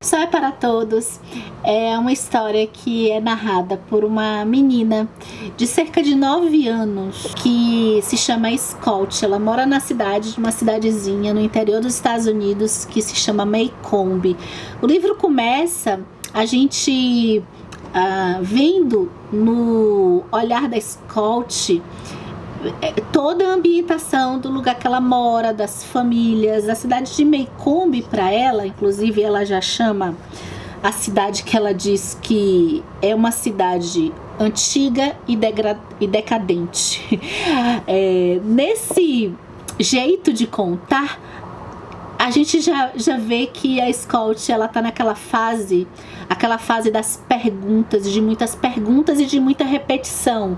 Só é para Todos é uma história que é narrada por uma menina de cerca de 9 anos que se chama Scott. Ela mora na cidade, uma cidadezinha no interior dos Estados Unidos que se chama Maycomb. O livro começa a gente vendo no olhar da Scott toda a ambientação do lugar que ela mora, das famílias. A cidade de Maycomb, para ela, inclusive, ela já chama a cidade que ela diz que é uma cidade antiga e decadente. Nesse jeito de contar, a gente já vê que a Scott, ela tá naquela fase, aquela fase das perguntas, de muitas perguntas e de muita repetição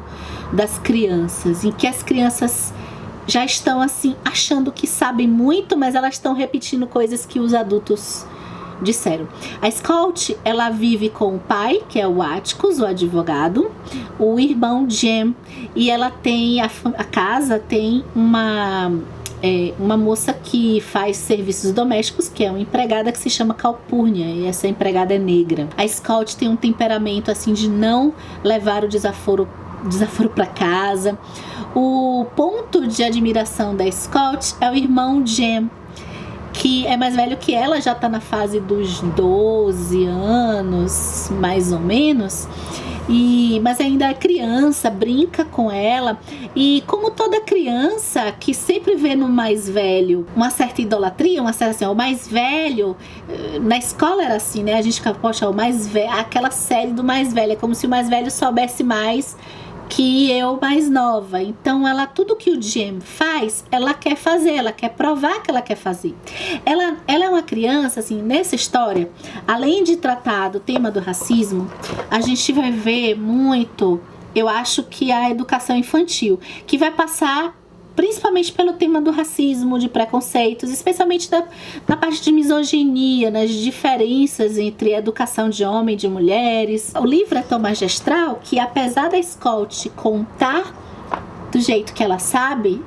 das crianças, em que as crianças já estão assim, achando que sabem muito, mas elas estão repetindo coisas que os adultos disseram. A Scott, ela vive com o pai, que é o Atticus, o advogado, o irmão Jem, e ela tem, a casa tem uma moça que faz serviços domésticos, que é uma empregada que se chama Calpurnia, e essa empregada é negra. A Scott tem um temperamento assim de não levar o desaforo para casa. O ponto de admiração da Scott é o irmão Jem, que é mais velho que ela, já tá na fase dos 12 anos, mais ou menos. Mas ainda é criança, brinca com ela, e como toda criança que sempre vê no mais velho uma certa idolatria, uma certa assim, o mais velho, na escola era assim, né? A gente ficava, poxa, o mais velho, aquela série do mais velho, é como se o mais velho soubesse mais que eu mais nova. Então ela, tudo que o Jem faz, ela quer fazer, ela quer provar que ela quer fazer. Ela é uma criança, assim, nessa história, além de tratar do tema do racismo, a gente vai ver muito, eu acho que a educação infantil, que vai passar principalmente pelo tema do racismo, de preconceitos, especialmente na parte de misoginia, nas diferenças entre a educação de homem e de mulheres. O livro é tão magistral que, apesar da Scott contar do jeito que ela sabe,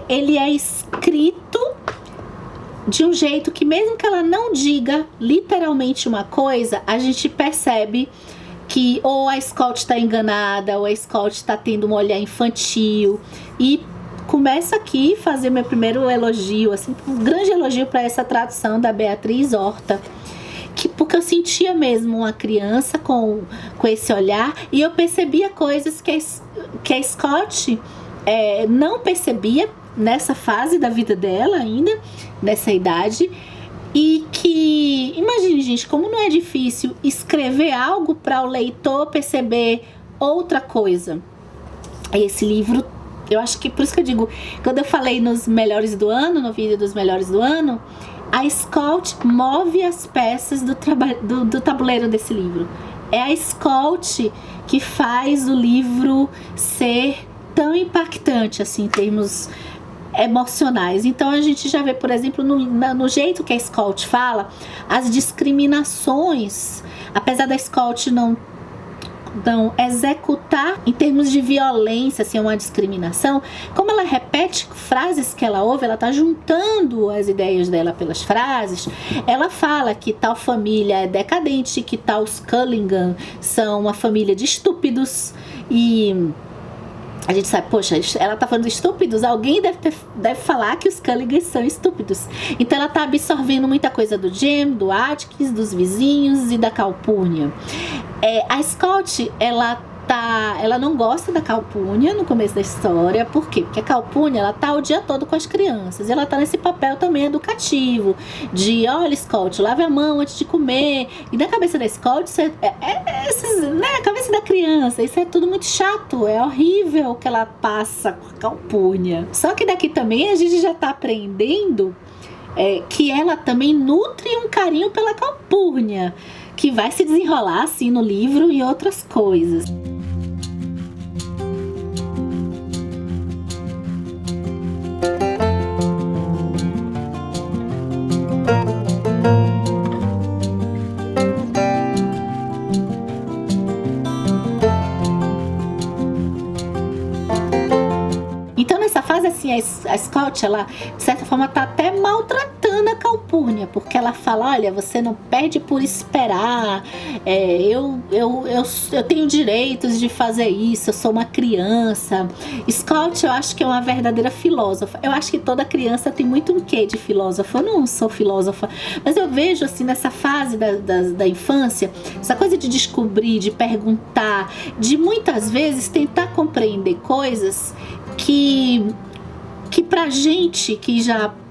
ele é escrito de um jeito que, mesmo que ela não diga literalmente uma coisa, a gente percebe que ou a Scott está enganada, ou a Scott está tendo um olhar infantil. E começa aqui a fazer meu primeiro elogio, assim, um grande elogio para essa tradução da Beatriz Horta, porque eu sentia mesmo uma criança com esse olhar, e eu percebia coisas que a Scott não percebia nessa fase da vida dela ainda, nessa idade. E que, imagine, gente, como não é difícil escrever algo para o leitor perceber outra coisa. Esse livro, eu acho que, por isso que eu digo, quando eu falei nos melhores do ano, no vídeo dos melhores do ano, a Scott move as peças do tabuleiro desse livro. É a Scott que faz o livro ser tão impactante, assim, em termos emocionais. Então a gente já vê, por exemplo, no jeito que a Scott fala, as discriminações, apesar da Scott não executar em termos de violência, assim, uma discriminação, como ela repete frases que ela ouve, ela tá juntando as ideias dela pelas frases. Ela fala que tal família é decadente, que tal os Cullingan são uma família de estúpidos, e a gente sabe, poxa, ela tá falando de estúpidos, alguém deve falar que os Culligans são estúpidos. Então ela tá absorvendo muita coisa do Jem, do Atticus, dos vizinhos e da Calpurnia. A Scott, ela não gosta da Calpurnia no começo da história. Por quê? Porque a Calpurnia, ela tá o dia todo com as crianças, e ela tá nesse papel também educativo, de, olha, Scott, lave a mão antes de comer. E na cabeça da Scott, a cabeça da criança, isso é tudo muito chato, é horrível o que ela passa com a Calpurnia. Só que daqui também a gente já tá aprendendo que ela também nutre um carinho pela Calpurnia, que vai se desenrolar assim no livro e outras coisas. Então nessa fase assim, a Scott, ela de certa forma tá até maltratando Ana Calpurnia, porque ela fala, olha, você não perde por esperar, eu tenho direitos de fazer isso, eu sou uma criança. Scott, eu acho que é uma verdadeira filósofa. Eu acho que toda criança tem muito um quê de filósofa. Eu não sou filósofa, mas eu vejo assim, nessa fase da infância, essa coisa de descobrir, de perguntar, de muitas vezes tentar compreender coisas que pra gente,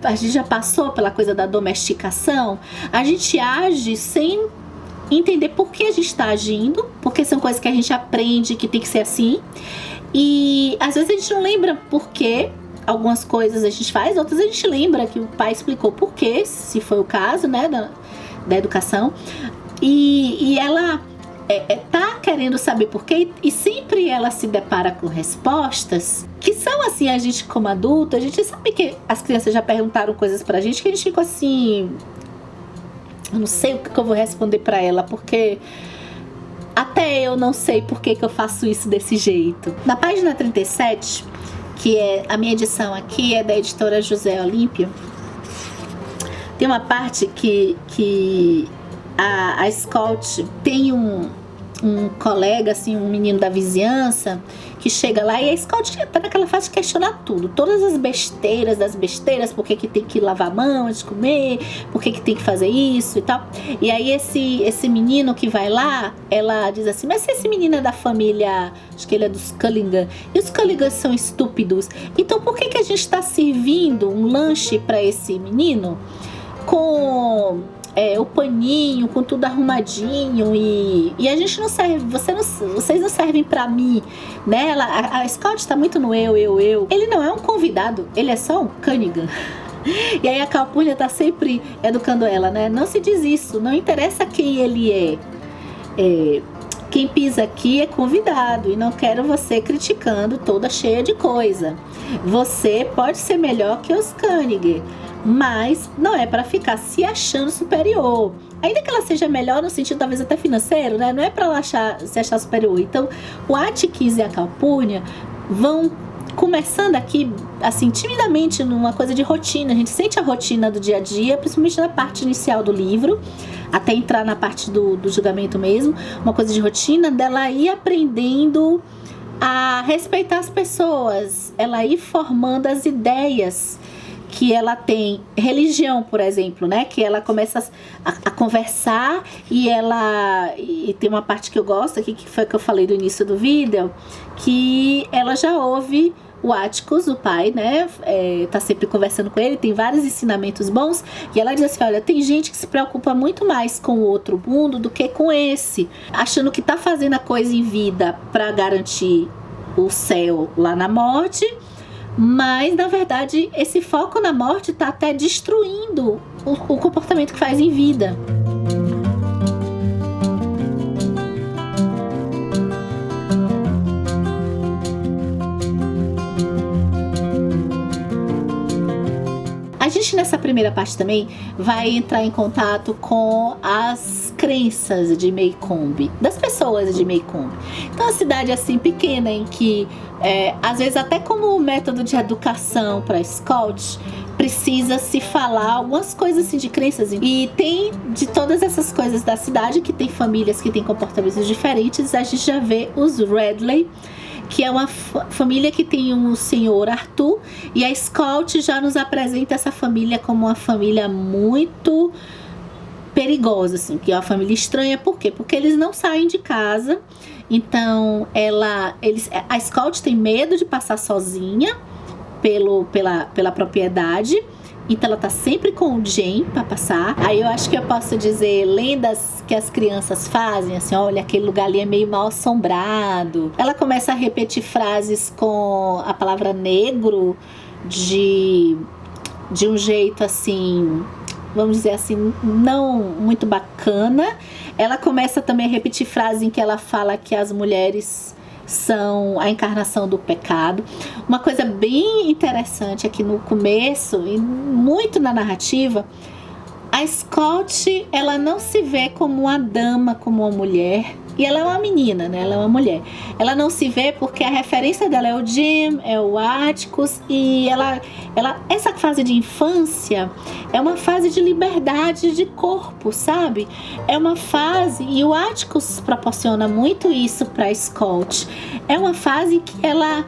a gente já passou pela coisa da domesticação, a gente age sem entender por que a gente está agindo, porque são coisas que a gente aprende que tem que ser assim, e às vezes a gente não lembra por que algumas coisas a gente faz, outras a gente lembra que o pai explicou por quê, se foi o caso, né, da educação, e ela tá querendo saber por quê, e sempre ela se depara com respostas que são assim, a gente como adulto, a gente sabe que as crianças já perguntaram coisas pra gente que a gente fica assim, eu não sei o que eu vou responder pra ela, porque até eu não sei por que eu faço isso desse jeito. Na página 37, que é a minha edição aqui, é da editora José Olímpio, tem uma parte que a Scott tem um colega, assim, um menino da vizinhança que chega lá, e a Scott tá naquela fase de questionar tudo, todas as besteiras das besteiras, por que tem que lavar a mão antes de comer, por que tem que fazer isso e tal. E aí esse menino que vai lá, ela diz assim, mas se esse menino é da família, acho que ele é dos Culligan, e os Culligan são estúpidos, então por que a gente tá servindo um lanche pra esse menino com o paninho, com tudo arrumadinho, e a gente não serve, vocês não servem pra mim, né? A Scott tá muito no eu. Ele não é um convidado, ele é só um Cunningham. E aí a Calpurnia tá sempre educando ela, né? Não se diz isso, não interessa quem ele é. Quem pisa aqui é convidado, e não quero você criticando toda cheia de coisa. Você pode ser melhor que os Cunningham, mas não é para ficar se achando superior. Ainda que ela seja melhor no sentido talvez até financeiro, né? Não é para ela se achar superior. Então, o Atticus e a Calpurnia vão começando aqui, assim, timidamente, numa coisa de rotina. A gente sente a rotina do dia a dia, principalmente na parte inicial do livro, até entrar na parte do julgamento mesmo. Uma coisa de rotina dela ir aprendendo a respeitar as pessoas, ela ir formando as ideias que ela tem. Religião, por exemplo, né? Que ela começa a conversar, e tem uma parte que eu gosto aqui, que foi que eu falei do início do vídeo, que ela já ouve o Atticus, o pai, né? Tá sempre conversando com ele, tem vários ensinamentos bons, e ela diz assim, olha, tem gente que se preocupa muito mais com o outro mundo do que com esse, achando que tá fazendo a coisa em vida para garantir o céu lá na morte, mas na verdade esse foco na morte tá até destruindo o comportamento que faz em vida. A gente nessa primeira parte também vai entrar em contato com as crenças de Maycomb, das pessoas de Maycomb. Então, a cidade assim pequena em que às vezes até como método de educação para Scott precisa se falar algumas coisas assim de crenças, e tem de todas essas coisas da cidade, que tem famílias que têm comportamentos diferentes. A gente já vê os Radley, que é uma família que tem um senhor Arthur, e a Scott já nos apresenta essa família como uma família muito perigosa, assim, que é uma família estranha. Por quê? Porque eles não saem de casa, então a Scott tem medo de passar sozinha pela propriedade, então ela tá sempre com o Jane para passar. Aí eu acho que eu posso dizer lendas que as crianças fazem, assim, olha, aquele lugar ali é meio mal assombrado. Ela começa a repetir frases com a palavra negro de um jeito assim, vamos dizer assim, não muito bacana. Ela começa também a repetir frases em que ela fala que as mulheres são a encarnação do pecado. Uma coisa bem interessante aqui no começo e muito na narrativa, a Scott, ela não se vê como uma dama, como uma mulher, E ela é uma menina, né? Ela é uma mulher. Ela não se vê porque a referência dela é o Jim, é o Atticus. E essa fase de infância é uma fase de liberdade de corpo, sabe? É uma fase, e o Atticus proporciona muito isso para Scott. É uma fase que ela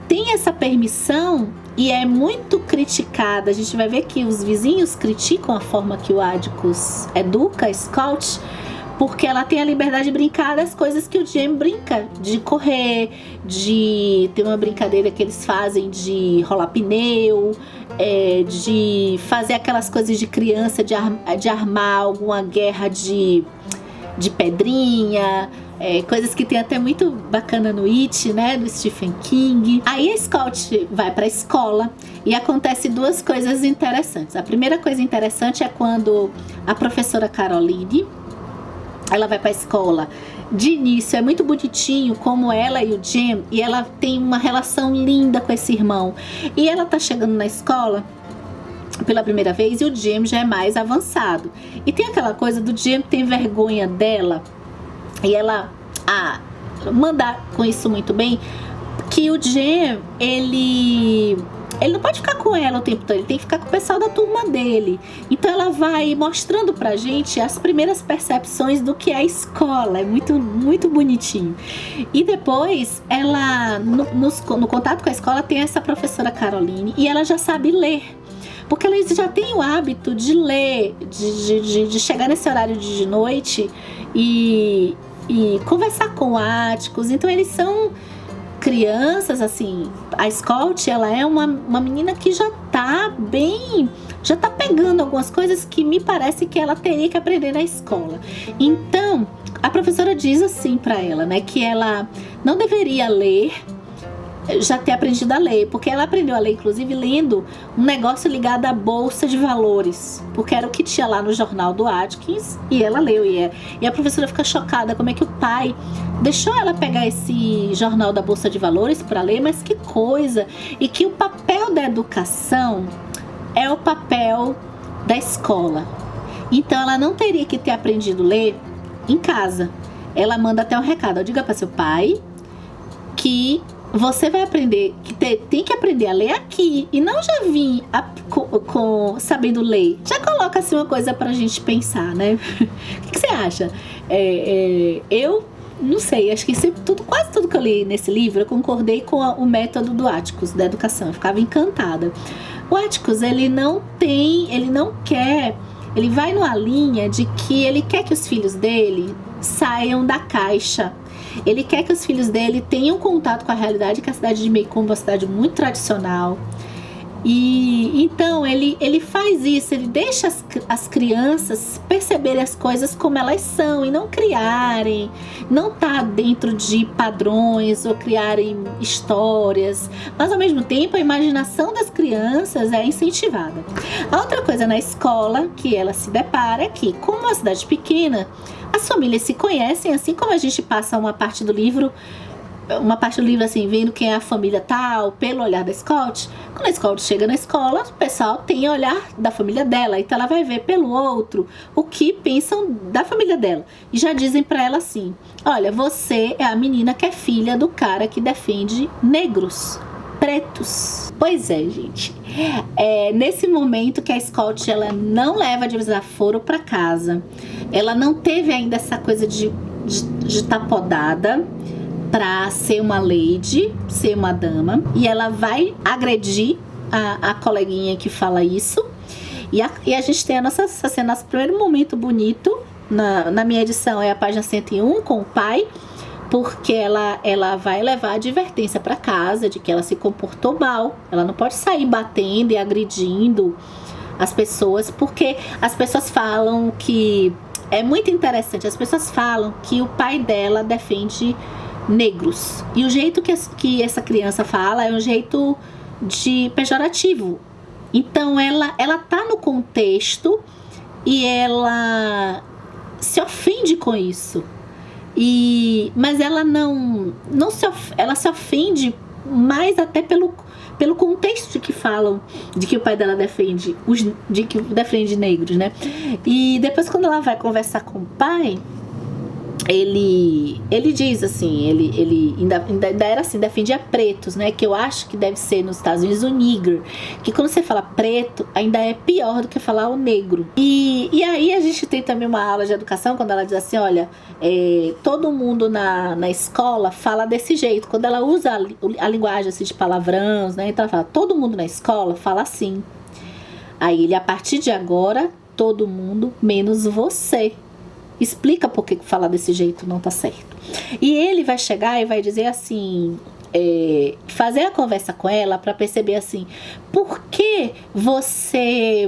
tem essa permissão e é muito criticada. A gente vai ver que os vizinhos criticam a forma que o Atticus educa Scott, porque ela tem a liberdade de brincar das coisas que o Jim brinca, de correr, de ter uma brincadeira que eles fazem de rolar pneu, de fazer aquelas coisas de criança, de armar alguma guerra de pedrinha, coisas que tem até muito bacana no It, né, do Stephen King. Aí a Scott vai pra escola e acontece duas coisas interessantes. A primeira coisa interessante é quando a professora Caroline, ela vai pra escola. De início é muito bonitinho como ela e o Jim, e ela tem uma relação linda com esse irmão. E ela tá chegando na escola pela primeira vez e o Jim já é mais avançado. E tem aquela coisa do Jim ter vergonha dela e ela mandar com isso muito bem, que o Jim, ele não pode ficar com ela o tempo todo, ele tem que ficar com o pessoal da turma dele. Então ela vai mostrando pra gente as primeiras percepções do que é a escola. É muito, muito bonitinho. E depois ela, no contato com a escola, tem essa professora Caroline e ela já sabe ler. Porque ela já tem o hábito de ler, de chegar nesse horário de noite e conversar com o Atticus. Então eles são crianças, assim. A Scott, ela é uma menina que já tá pegando algumas coisas que me parece que ela teria que aprender na escola. Então a professora diz assim pra ela, né, que ela não deveria ler, já ter aprendido a ler, porque ela aprendeu a ler, inclusive, lendo um negócio ligado à Bolsa de Valores, porque era o que tinha lá no jornal do Atkins, e ela leu, e a professora fica chocada como é que o pai deixou ela pegar esse jornal da Bolsa de Valores para ler, mas que coisa, e que o papel da educação é o papel da escola. Então ela não teria que ter aprendido a ler em casa. Ela manda até um recado: diga para seu pai que você vai aprender, que tem que aprender a ler aqui, e não já vir sabendo ler. Já coloca assim uma coisa pra gente pensar, né? O que você acha? Eu não sei, acho que quase tudo que eu li nesse livro, eu concordei com o método do Atticus, da educação. Eu ficava encantada. O Atticus, ele vai numa linha de que ele quer que os filhos dele saiam da caixa. Ele quer que os filhos dele tenham contato com a realidade, que a cidade de Maycomb é uma cidade muito tradicional. E então ele faz isso, ele deixa as crianças perceberem as coisas como elas são e não criarem, não tá dentro de padrões ou criarem histórias, mas ao mesmo tempo a imaginação das crianças é incentivada. A outra coisa na escola que ela se depara é que, como uma cidade pequena, as famílias se conhecem, assim como a gente passa uma parte do livro assim, vendo quem é a família tal, pelo olhar da Scott. Quando a Scott chega na escola, o pessoal tem o olhar da família dela, então ela vai ver pelo outro o que pensam da família dela. E já dizem pra ela assim: olha, você é a menina que é filha do cara que defende negros, pretos. Pois é, gente. Nesse momento que a Scott, ela não leva desaforo pra casa, ela não teve ainda essa coisa de estar podada pra ser uma lady, ser uma dama, e ela vai agredir a coleguinha que fala isso, e a gente tem essa cena, nosso primeiro momento bonito, na minha edição é a página 101, com o pai, porque ela vai levar a advertência para casa de que ela se comportou mal, ela não pode sair batendo e agredindo as pessoas, porque as pessoas falam que, é muito interessante, as pessoas falam que o pai dela defende negros, e o jeito que essa criança fala é um jeito de pejorativo. Então ela tá no contexto e ela se ofende com isso, mas ela ela se ofende mais até pelo contexto de que falam, de que o pai dela defende negros, né? E depois, quando ela vai conversar com o pai, ele diz assim, ele ainda era assim, defendia pretos, né, que eu acho que deve ser nos Estados Unidos o nigger, que quando você fala preto, ainda é pior do que falar o negro. E aí a gente tem também uma aula de educação, quando ela diz assim, olha, todo mundo na escola fala desse jeito, quando ela usa a linguagem assim, de palavrões, né, então ela fala, todo mundo na escola fala assim. Aí ele, a partir de agora, todo mundo menos você. Explica por que falar desse jeito não tá certo. E ele vai chegar e vai dizer assim, fazer a conversa com ela para perceber assim, por que você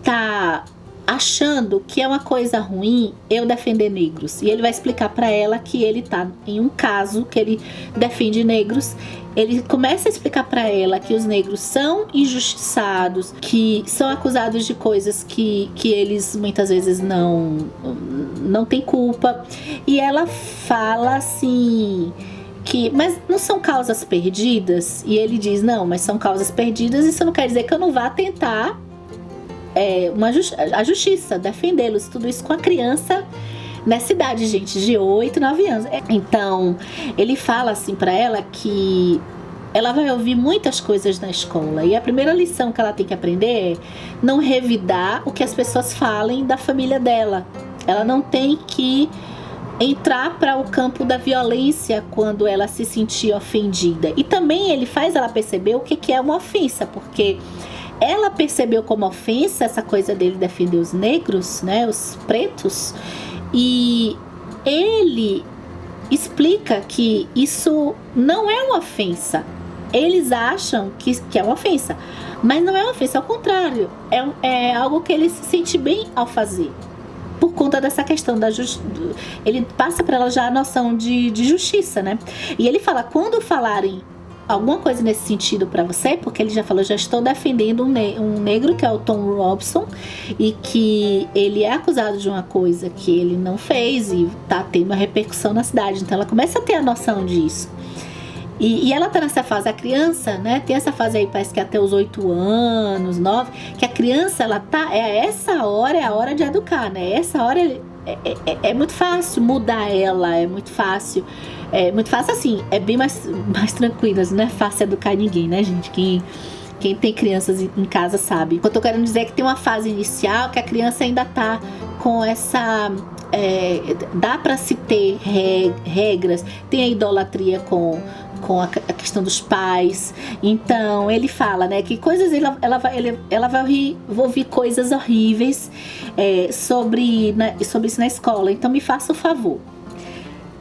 tá achando que é uma coisa ruim eu defender negros? E ele vai explicar para ela que ele tá em um caso que ele defende negros. Ele começa a explicar para ela que os negros são injustiçados, que são acusados de coisas que eles muitas vezes não têm culpa. E ela fala assim, mas não são causas perdidas? E ele diz, não, mas são causas perdidas, isso não quer dizer que eu não vá tentar a justiça, defendê-los. Tudo isso com a criança nessa idade, gente, de 8, 9 anos. Então, ele fala assim pra ela que ela vai ouvir muitas coisas na escola. E a primeira lição que ela tem que aprender é não revidar o que as pessoas falem da família dela. Ela não tem que entrar para o campo da violência quando ela se sentir ofendida. E também ele faz ela perceber o que é uma ofensa, porque ela percebeu como ofensa essa coisa dele defender os negros, né, os pretos. E ele explica que isso não é uma ofensa. Eles acham que é uma ofensa, mas não é uma ofensa, ao contrário, é algo que ele se sente bem ao fazer, por conta dessa questão da justiça. Ele passa para ela já a noção de justiça, né? E ele fala, quando falarem alguma coisa nesse sentido para você, porque ele já falou, já estou defendendo um negro que é o Tom Robson, e que ele é acusado de uma coisa que ele não fez e tá tendo uma repercussão na cidade. Então ela começa a ter a noção disso. E ela tá nessa fase, a criança, né, tem essa fase aí, parece que até os 8 anos, 9, que a criança, ela tá, essa hora é a hora de educar, né, essa hora é muito fácil mudar ela, é muito fácil assim, é bem mais tranquilo, não é fácil educar ninguém, né, gente, quem tem crianças em casa sabe. O que eu tô querendo dizer é que tem uma fase inicial que a criança ainda tá com essa... dá para se ter regras, tem a idolatria com a questão dos pais. Então ele fala, né, que coisas ela vai ouvir coisas horríveis sobre isso na escola. Então me faça o favor,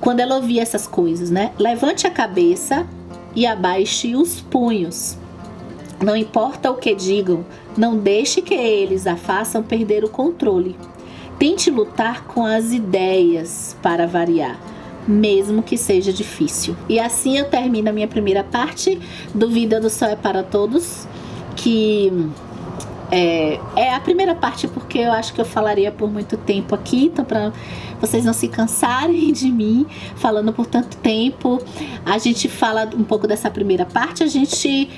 quando ela ouvir essas coisas, né, levante a cabeça e abaixe os punhos. Não importa o que digam, não deixe que eles a façam perder o controle. Tente lutar com as ideias para variar, mesmo que seja difícil. E assim eu termino a minha primeira parte do Vida do Sol é para Todos, que é a primeira parte porque eu acho que eu falaria por muito tempo aqui, então para vocês não se cansarem de mim falando por tanto tempo, a gente fala um pouco dessa primeira parte, a gente...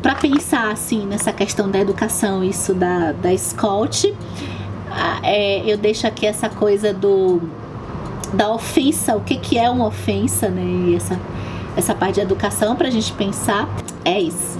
para pensar assim nessa questão da educação, isso da escola, eu deixo aqui essa coisa da ofensa, o que é uma ofensa, né? E essa parte de educação pra gente pensar. É isso.